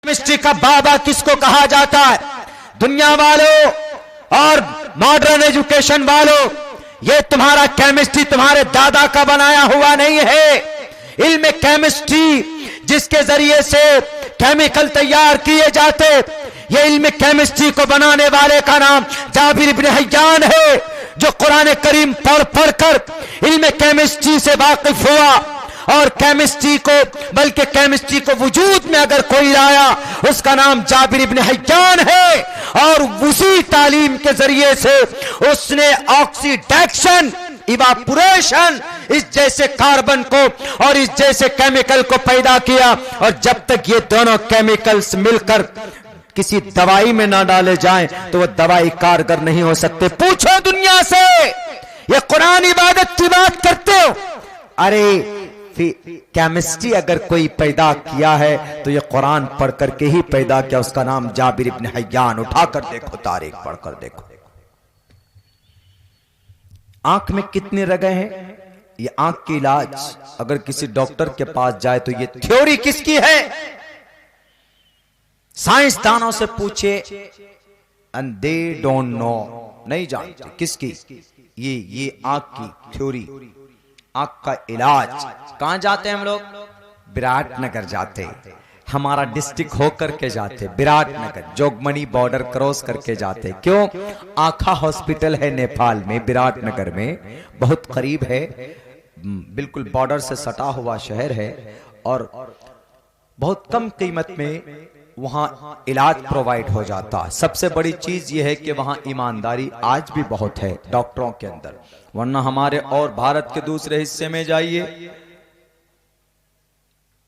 Chemistry का बाबा किसको कहा जाता है? दुनिया वालों और मॉडर्न एजुकेशन वालों, ये तुम्हारा केमिस्ट्री तुम्हारे दादा का बनाया हुआ नहीं है। इल्म केमिस्ट्री जिसके जरिए से केमिकल तैयार किए जाते, ये इल्म केमिस्ट्री को बनाने वाले का नाम जाबिर इब्न हय्यान है, जो कुरान करीम पढ़ पढ़कर इल्म केमिस्ट्री से वाकिफ हुआ और केमिस्ट्री को, बल्कि केमिस्ट्री को वजूद में अगर कोई लाया उसका नाम जाबिर इब्न हय्यान है। और उसी तालीम के जरिए से उसने ऑक्सीडेशन, इवापोरेशन, इस जैसे कार्बन को और इस जैसे केमिकल को पैदा किया। और जब तक ये दोनों केमिकल्स मिलकर किसी दवाई में ना डाले जाएं तो वो दवाई कारगर नहीं हो सकते। पूछो दुनिया से, ये कुरान इबादत की बात करते हो? अरे केमिस्ट्री अगर कोई पैदा किया है तो ये कुरान पढ़ करके ही पैदा किया। उसका नाम जाबिर इब्न हय्यान। उठाकर देखो, तारीख पढ़कर देखो। आंख में कितने रगे हैं? ये आंख की इलाज अगर किसी डॉक्टर के पास जाए तो ये थ्योरी किसकी है? साइंसदानों से पूछे, एंड दे डोंट नो, नहीं जानते किसकी। ये आंख की थ्योरी, आंख का इलाज। कहां जाते हैं हम लोग? विराटनगर जाते, हमारा डिस्ट्रिक्ट होकर के जाते, विराटनगर जोगमनी बॉर्डर क्रॉस करके जाते। क्यों? आंखा हॉस्पिटल है नेपाल में, विराटनगर में, बहुत करीब है, बिल्कुल बॉर्डर से सटा हुआ शहर है और बहुत कम कीमत में वहां इलाज प्रोवाइड हो जाता है। सबसे बड़ी चीज यह है कि वहां ईमानदारी आज भी बहुत है डॉक्टरों के अंदर, वरना हमारे और भारत के दूसरे हिस्से में जाइए,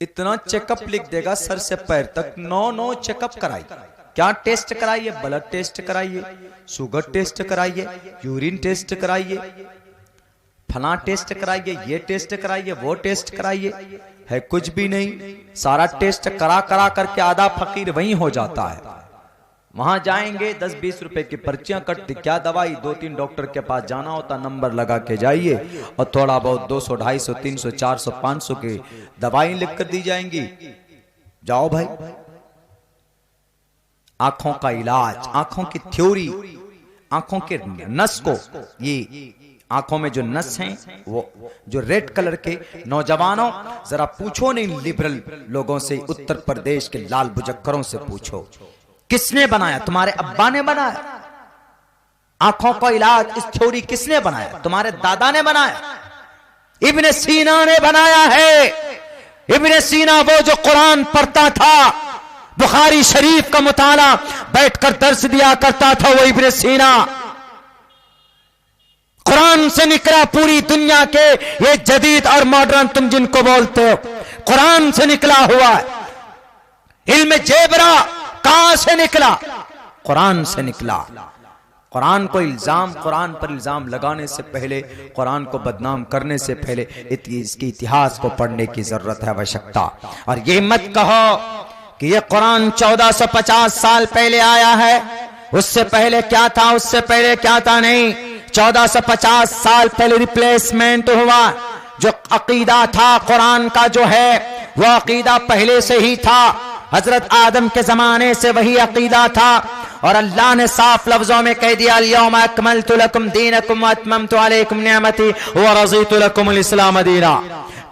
इतना चेकअप लिख देगा सर से पैर तक। 9 चेकअप कराइए। क्या टेस्ट कराइए? ब्लड टेस्ट कराइए, शुगर टेस्ट कराइए, यूरिन टेस्ट कराइए, फला टेस्ट कराइए, ये टेस्ट कराइए, वो टेस्ट कराइए, है कुछ भी नहीं। सारा टेस्ट करा करा करके आधा फकीर वहीं हो जाता है। वहां जाएंगे 10-20 रुपए की पर्चियां कटती, क्या दवाई? 2-3 डॉक्टर के पास जाना होता, नंबर लगा के जाइए और थोड़ा बहुत 200, 250, 300, 400, 500 की दवाई लिख कर दी जाएंगी। जाओ भाई। आंखों का इलाज, आंखों की थ्योरी, आंखों के नस को, ये आंखों में जो नस हैं वो जो रेड कलर के, नौजवानों जरा पूछो नहीं लिबरल लोगों से, उत्तर प्रदेश के लाल बुजक्करों से पूछो, किसने बनाया? तुम्हारे अब्बा ने बनाया? आंखों का इलाज, इस थ्योरी किसने बनाया? तुम्हारे दादा ने बनाया? इब्न सीना ने बनाया है। इब्न सीना वो जो कुरान पढ़ता था, बुखारी शरीफ का मुताला बैठकर दर्स दिया करता था, वो इब्न सीना कुरान से निकला। पूरी दुनिया के ये जदीद और मॉडर्न तुम जिनको बोलते हो, कुरान से निकला हुआ है। इल्म जेबरा कहां से निकला? कुरान से निकला। कुरान को इल्जाम, कुरान पर इल्जाम लगाने से पहले, कुरान को बदनाम करने से पहले इसके इतिहास को पढ़ने की जरूरत है, आवश्यकता। और ये मत कहो कि ये कुरान 1450 साल पहले आया है, उससे पहले क्या था, उससे पहले क्या था। नहीं, 1450 साल पहले रिप्लेसमेंट हुआ। जो अकीदा था कुरान का जो है, वो अकीदा पहले से ही था। हजरत आदम के जमाने से वही अकीदा था और अल्लाह ने साफ लफ्जों में कह दिया, अल-यौमा अकमलतु लकुम दीनकुम व अतममतु अलैकुम निअमती व रज़ीतु लकुमुल इस्लाम दीना।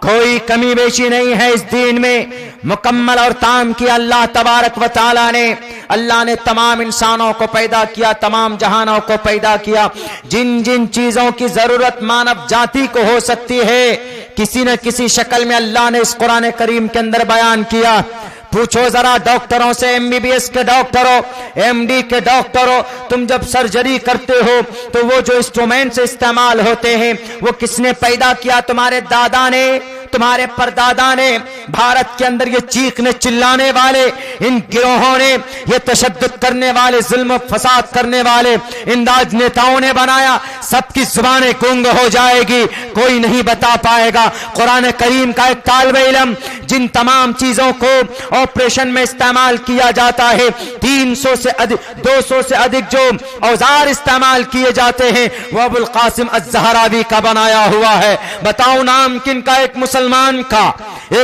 कोई कमी बेशी नहीं है इस दीन में, मुकम्मल और ताम किया अल्लाह तबारक व तआला ने। अल्लाह ने तमाम इंसानों को पैदा किया, तमाम जहानों को पैदा किया। जिन जिन चीजों की जरूरत मानव जाति को हो सकती है, किसी न किसी शक्ल में अल्लाह ने इस कुरान करीम के अंदर बयान किया। पूछो जरा डॉक्टरों से, एमबीबीएस के डॉक्टर हो, एमडी के डॉक्टर हो, तुम जब सर्जरी करते हो तो वो जो इंस्ट्रूमेंट्स इस्तेमाल होते हैं वो किसने पैदा किया? तुम्हारे दादा ने, तुम्हारे परदादा ने। भारत के अंदर ये चीखने चिल्लाने वाले इन गिरोहों ने, ये तशद्दुद करने वाले, जुल्म फसाद करने वाले इन राजनेताओं ने बनाया। सबकी जुबानें गूंग हो जाएगी, कोई नहीं बता पाएगा। कुरान करीम का एक तालिब इल्म जिन तमाम चीजों को ऑपरेशन में इस्तेमाल किया जाता है, 300 से अधिक, 200 से अधिक जो औजार इस्तेमाल किए जाते हैं, वो अबुल कासिम अज़्ज़हरावी का बनाया हुआ है। बताओ नाम किन का? एक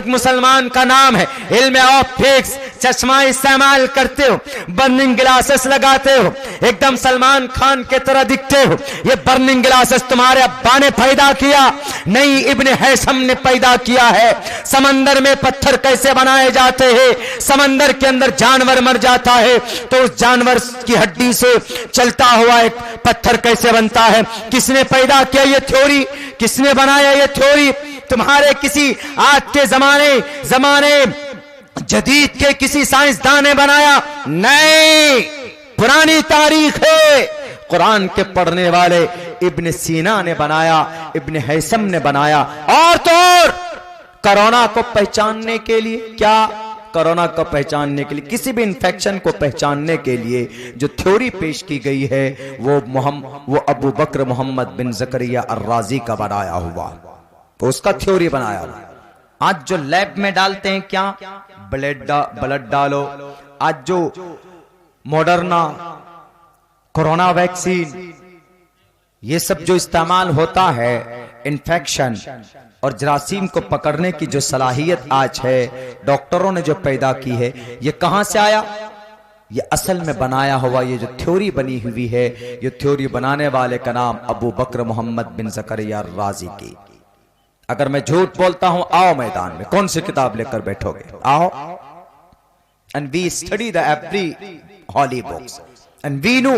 मुसलमान का नाम है। इल्म ऑप्टिक्स, चश्मा इस्तेमाल करते हो, बर्निंग ग्लासेस लगाते हो, एकदम सलमान खान के तरह दिखते हो। ये बर्निंग ग्लासेस तुम्हारे अब्बा ने पैदा किया नहीं, इब्ने हैसम ने पैदा किया है। समंदर में पत्थर कैसे बनाए जाते हैं, समंदर के अंदर जानवर मर जाता है तो उस जानवर की हड्डी से चलता हुआ एक पत्थर कैसे बनता है, किसने पैदा किया ये थ्योरी, किसने बनाया ये थ्योरी? तुम्हारे किसी आज के जमाने जदीद के किसी साइंसदान ने बनाया नहीं, पुरानी तारीख है। कुरान के पढ़ने वाले इब्ने सीना ने बनाया, इब्ने हैसम ने बनाया। और तो और कोरोना को पहचानने के लिए क्या, कोरोना को पहचानने के लिए, किसी भी इंफेक्शन को पहचानने के लिए जो थ्योरी पेश की गई है वो अबू बकर मोहम्मद बिन जकरिया अर्राजी का बनाया हुआ, तो उसका थ्योरी बनाया हुआ। आज जो लैब में डालते हैं क्या, ब्लड डालो। आज जो मॉडर्ना, कोरोना वैक्सीन, ये सब जो इस्तेमाल होता है इन्फेक्शन और जरासीम को पकड़ने की जो सलाहियत आज है डॉक्टरों ने जो पैदा की है, ये कहां से आया? ये असल में बनाया हुआ ये जो थ्योरी बनी हुई है, ये थ्योरी बनाने वाले का नाम अबू बकर मोहम्मद बिन जकरिया राजी की। अगर मैं झूठ बोलता हूं, आओ मैदान में, कौन सी किताब लेकर बैठोगे? आओ। And we study the every holy books and we know.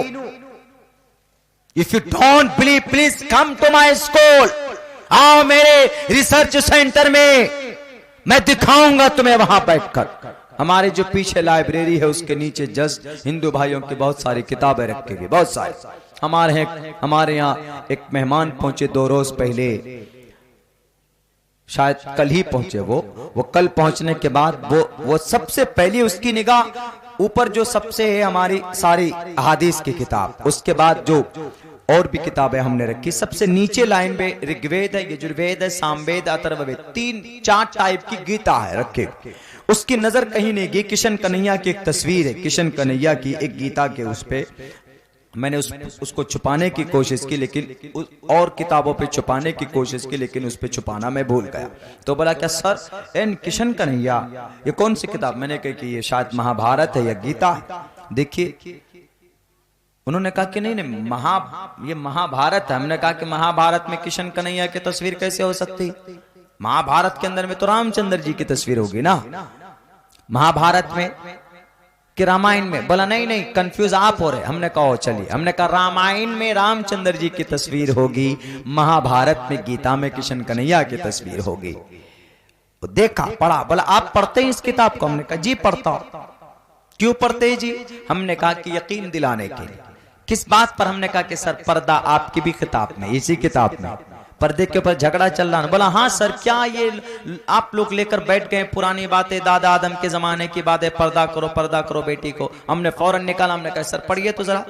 If you don't believe please come to my school. आओ मेरे रिसर्च सेंटर में, मैं दिखाऊंगा तुम्हें वहां बैठकर। हमारे जो पीछे लाइब्रेरी है उसके नीचे जस्ट हिंदू भाइयों की बहुत सारी किताबें रखी हुई, बहुत सारी। हमारे यहाँ एक मेहमान पहुंचे 2 रोज पहले, शायद कल ही पहुंचे। वो कल पहुंचने के बाद वो सबसे पहले उसकी निगाह ऊपर जो सबसे है हमारी सारी अहादीस की किताब, उसके बाद जो और भी किताबें हमने रखी, सबसे नीचे लाइन पे ऋग्वेद है, यजुर्वेद है, सामवेद, अथर्ववेद, 3-4 टाइप की गीता है रखे। उसकी नजर कहीं नहीं गई। किशन कन्हैया की एक तस्वीर है, किशन कन्हैया की एक गीता के उस पे मैंने उसको छुपाने की कोशिश की, लेकिन और किताबों पे छुपाने की कोशिश की, लेकिन उस पे छुपाना मैं भूल गया। तो बोला क्या सर एन किशन कन्हैया ये कौन सी किताब? मैंने कहा कि ये शायद महाभारत है या गीता है। देखिए उन्होंने कहा कि नहीं ये महाभारत है। हमने कहा कि महाभारत में किशन कन्हैया की तस्वीर कैसे हो सकती? महाभारत के अंदर में तो रामचंद्र जी की तस्वीर होगी ना, महाभारत में कि रामायण में? बोला नहीं कंफ्यूज आप हो रहे। हमने कहा चलिए, हमने कहा रामायण में रामचंद्र जी की तस्वीर होगी, महाभारत में गीता में किशन कन्हैया की तस्वीर होगी। देखा, पढ़ा। बोला आप पढ़ते हैं इस किताब को? हमने कहा जी पढ़ता हूं। क्यों पढ़ते हैं जी? हमने कहा कि यकीन दिलाने के लिए। किस बात पर? हमने कहा कि सर पर्दा आपकी भी किताब में, इसी किताब में पर्दे के ऊपर झगड़ा चल रहा है। बोला हाँ सर, क्या ये आप लोग लेकर बैठ गए पुरानी बातें, दादा आदम के जमाने की बातें, पर्दा करो बेटी को। हमने फौरन निकाला, हमने कहा सर पढ़िए तो जरा।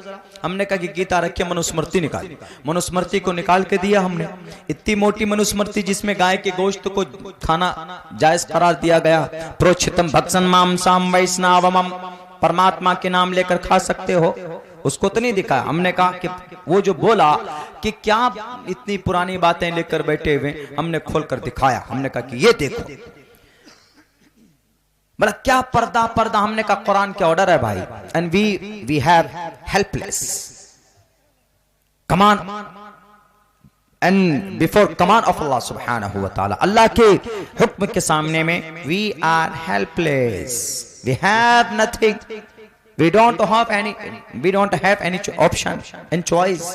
हमने कहा कि गीता रखिए, मनुस्मृति निकाली। मनुस्मृति को निकाल के दिया हमने, इतनी मोटी मनुस्मृति जिसमें गाय के गोश्त को खाना जायज करार दिया गया। प्रोक्षितम भक्षण मांसाम वैष्णवम, परमात्मा के नाम लेकर खा सकते हो, उसको तो नहीं दिखाया। हमने कहा कि वो जो बोला कि क्या इतनी पुरानी बातें लेकर बैठे हुए, हमने खोलकर दिखाया। हमने कहा कि ये देखो। बोला क्या पर्दा? हमने कहा कुरान के ऑर्डर है भाई, and we have helpless command and before command of Allah सुब्हानहू व तआला। अल्लाह के हुक्म के सामने में we are helpless, we have nothing, we don't have any option and choice।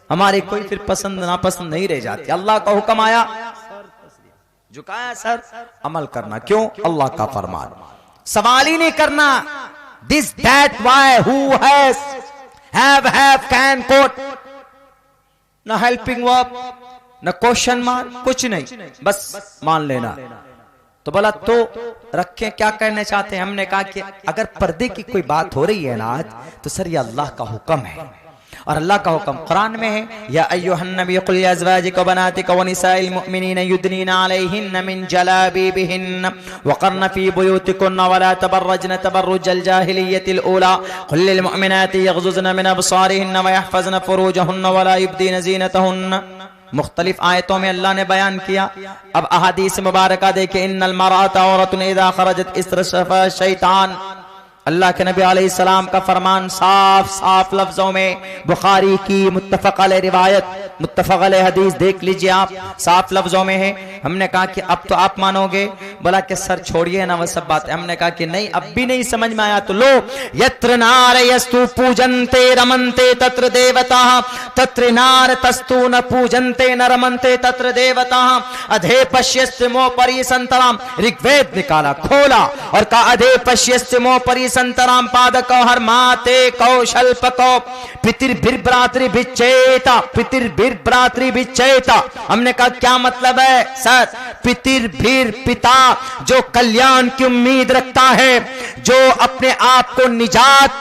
हमारे कोई फिर पसंद नापसंद नहीं रह जाती। अल्लाह का हुक्म आया, झुकाया सर, अमल करना। क्यों? अल्लाह का फरमान, सवाल ही नहीं करना this that why who has have can coat, न हेल्पिंग वर्ब, न क्वेश्चन मार्क, कुछ नहीं, बस मान लेना। तो बोला तो रखें, क्या कहना चाहते हैं? हमने कहा कि अगर पर्दे की कोई बात हो रही है ना आज, तो सर ये अल्लाह का हुक्म है, और अल्लाह का हुक्म कुरान में है, या अय्युहन नबी कुल लिअज़वाजिका व बनातिका व निसाइल मुमिनीना युदनीना अलैहिन्ना मिन जलाबिबिहिन्ना वक़र्न फी बुयूतिकुन्ना व ला तबर्रजन तबर्रुजल जाहिलिय्यतिल ऊला कुल लिल मुमिनाति यग़ज़ुज़न मिन अबसारिहिन्ना व यहफ़ज़न फ़ुरूजहुन्ना व ला युब्दीन ज़ीनतहुन्ना। मुख्तलिफ आयतों में अल्लाह ने बयान किया। अब अहादीस मुबारका देखे, इन्नल मरअता औरतुन इज़ा खरजत इस्तरशफ़ा शैतान, अल्लाह के नबी अलैहिस्सलाम का फरमान साफ साफ लफ्जों में, बुखारी की मुत्तफक अलैह रिवायत, मुत्तफक अलैह हदीस देख लीजिए आप, साफ लफ्जों में है। हमने कहा कि अब तो आप मानोगे? बोला कि सर छोड़िए ना वो सब बात। हमने कहा कि नहीं, अब भी नहीं समझ में आया तो लो, यत्र नार यस्तु पूजन्ते रमन्ते तत्र देवता, तत्र नार तस्तु न पूजन्ते न रमन्ते तत्र देवता, अधे पश्यस्य मोपरि संतराम। ऋग्वेद निकाला, खोला और कहा अधे पश्यस्य मोपरि संतराम पादको हर माते कौशल्पको पितृभिर्भ्रातृ विच्चेता, पितृभिर्भ्रातृ विच्चेता। हमने कहा क्या मतलब है सर? पितृभिर पिता जो कल्याण की उम्मीद रखता है, जो अपने आप को निजात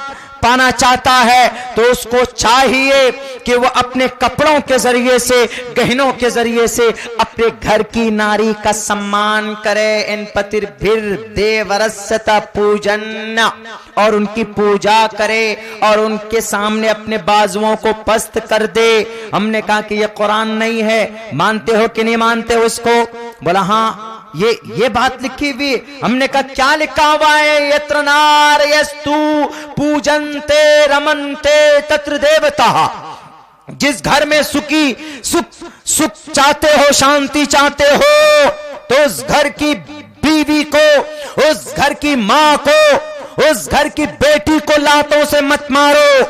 पाना चाहता है, तो उसको चाहिए कि वो अपने कपड़ों के जरिए से, गहनों के जरिए से अपने घर की नारी का सम्मान करे। इन पतिर्भिर देवरस्यता पूजन, और उनकी पूजा करे और उनके सामने अपने बाजुओं को पस्त कर दे। हमने कहा कि ये कुरान नहीं है, मानते हो कि नहीं मानते हो इसको? बोला हाँ ये बात लिखी हुई। हमने कहा क्या लिखा हुआ है? यत्र नार यस्तु पूजन्ते रमन्ते तत्र देवता। जिस घर में सुख चाहते हो, शांति चाहते हो, तो उस घर की बीवी को, उस घर की मां को, उस घर की बेटी को लातों से मत मारो,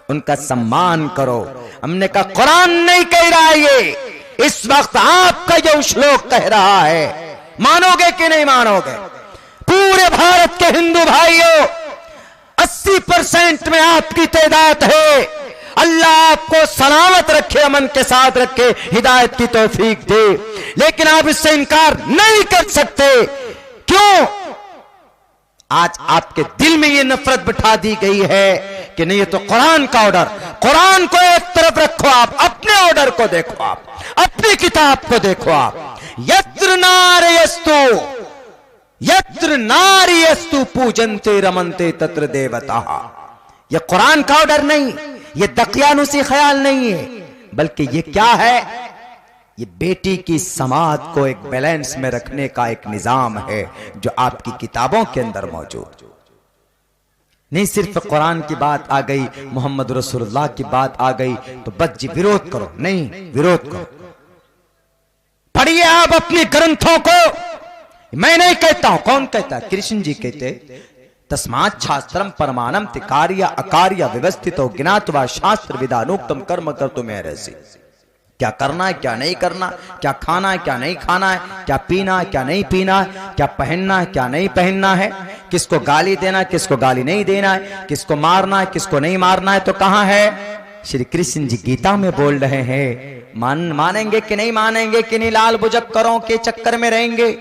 उनका सम्मान करो। हमने कहा कुरान नहीं कह रहा है ये, इस वक्त आपका जो श्लोक कह रहा है। मानोगे कि नहीं मानोगे? पूरे भारत के हिंदू भाइयों 80% में आपकी तादाद है। अल्लाह आपको सलामत रखे, अमन के साथ रखे, हिदायत की तौफीक दे, लेकिन आप इससे इनकार नहीं कर सकते। क्यों? आज आपके दिल में यह नफरत बिठा दी गई है कि नहीं, ये तो कुरान का ऑर्डर। कुरान को एक तरफ रखो, आप अपने ऑर्डर को देखो, आप अपनी किताब को देखो। आप यत्र नार्यस्तु पूजन्ते रमन्ते तत्र देवता। यह कुरान का ऑर्डर नहीं, यह दकियानुसी ख्याल नहीं है, बल्कि यह क्या है? ये बेटी की समाज को एक बैलेंस में रखने का एक निजाम है जो आपकी किताबों के अंदर मौजूद नहीं। सिर्फ कुरान की बात आ गई, मोहम्मद रसूलुल्लाह की बात आ गई तो बस जी विरोध करो, नहीं, विरोध करो। पढ़िए आप अपने ग्रंथों को। मैं नहीं कहता हूं, कौन कहता है? कृष्ण जी कहते तस्मात् शास्त्रम परमाणम तिकार्य अकार्य व्यवस्थितो ज्ञात्वा शास्त्र विधानोक्तम कर्म कर्तुम अर्हसि। क्या करना है, क्या नहीं करना, क्या खाना है, क्या नहीं खाना है, क्या पीना है, क्या नहीं पीना है, क्या पहनना है, क्या नहीं पहनना है, किसको गाली देना है, किसको गाली नहीं देना है, किसको मारना है, किसको नहीं मारना है, तो कहां है? श्री कृष्ण जी गीता में बोल रहे हैं। मानेंगे कि नहीं मानेंगे कि नहीं? लाल बुजक्करों के चक्कर में रहेंगे?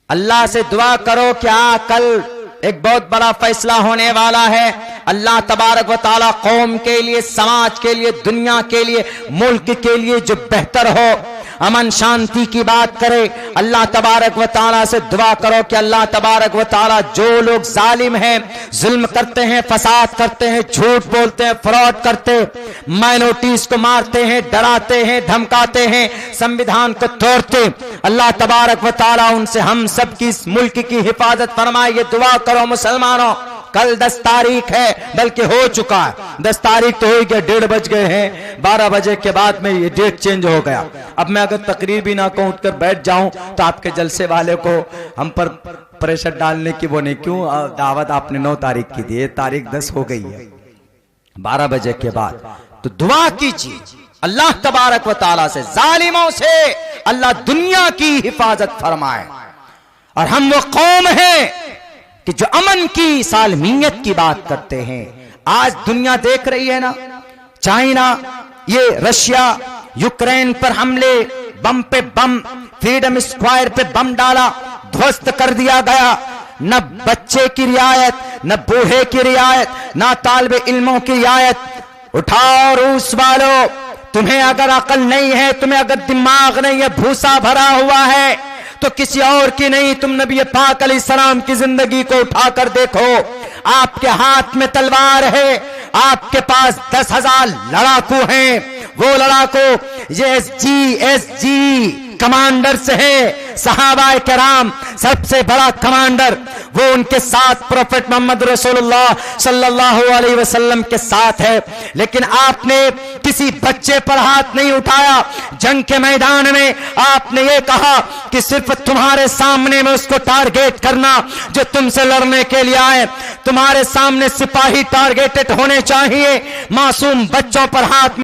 अल्लाह से दुआ करो कि कल एक बहुत बड़ा फैसला होने वाला है। अल्लाह तबारक व तआला कौम के लिए, समाज के लिए, दुनिया के लिए, मुल्क के लिए जो बेहतर हो, अमन शांति की बात करे। अल्लाह तबारक व तआला से दुआ करो कि अल्लाह तबारक व तआला जो लोग जालिम हैं, जुल्म करते हैं, फसाद करते हैं, झूठ बोलते हैं, फ्रॉड करते, माइनॉरिटीज को मारते हैं, डराते हैं, धमकाते हैं, संविधान को तोड़ते, अल्लाह तबारक व तआला उनसे हम सब की इस मुल्क की हिफाजत फरमाए। ये दुआ करो मुसलमानों। कल 10 तारीख है, बल्कि हो चुका है। 10 तारीख तो हो गया, 1:30 बज गए हैं। 12 बजे के बाद में ये डेट चेंज हो गया। अब मैं अगर तकरीर भी ना कहूं, उठकर बैठ जाऊं, तो आपके जलसे वाले को हम पर प्रेशर डालने की वो नहीं। क्यों? दावत आपने 9 तारीख की दी है, तारीख 10 हो गई है। 12 बजे के बाद तो दुआ कीजिए अल्लाह तबारक व तआला से, जालिमों से अल्लाह दुनिया की हिफाजत फरमाए। और हम वो कौम हैं कि जो अमन की, सालमियत की बात करते हैं। आज दुनिया देख रही है ना, चाइना, ये रशिया, यूक्रेन पर हमले, बम पे बम, फ्रीडम स्क्वायर पे बम डाला, ध्वस्त कर दिया गया। न बच्चे की रियायत, न बूढ़े की रियायत, न तालिबे इल्मों की रियायत। उठाओ रूस वालों, तुम्हें अगर अकल नहीं है, तुम्हें अगर दिमाग नहीं है, भूसा भरा हुआ है, तो किसी और की नहीं, तुम नबी पाक अलैहिस्सलाम की जिंदगी को उठाकर देखो। आपके हाथ में तलवार है, आपके पास 10,000 लड़ाकू हैं। वो लड़ाकू ये SG कमांडर्स हैं सहाबाए किराम, सबसे बड़ा कमांडर वो उनके साथ प्रोफेट मोहम्मद रसूलुल्लाह सल्लल्लाहु अलैहि वसल्लम के साथ है। लेकिन आपने किसी बच्चे पर हाथ नहीं उठाया। जंग के मैदान में आपने ये कहा कि सिर्फ तुम्हारे सामने में उसको टारगेट करना जो तुमसे लड़ने के लिए आए। तुम्हारे सामने सिपाही टारगेटेड होने चाहिए, मासूम बच्चों पर हाथ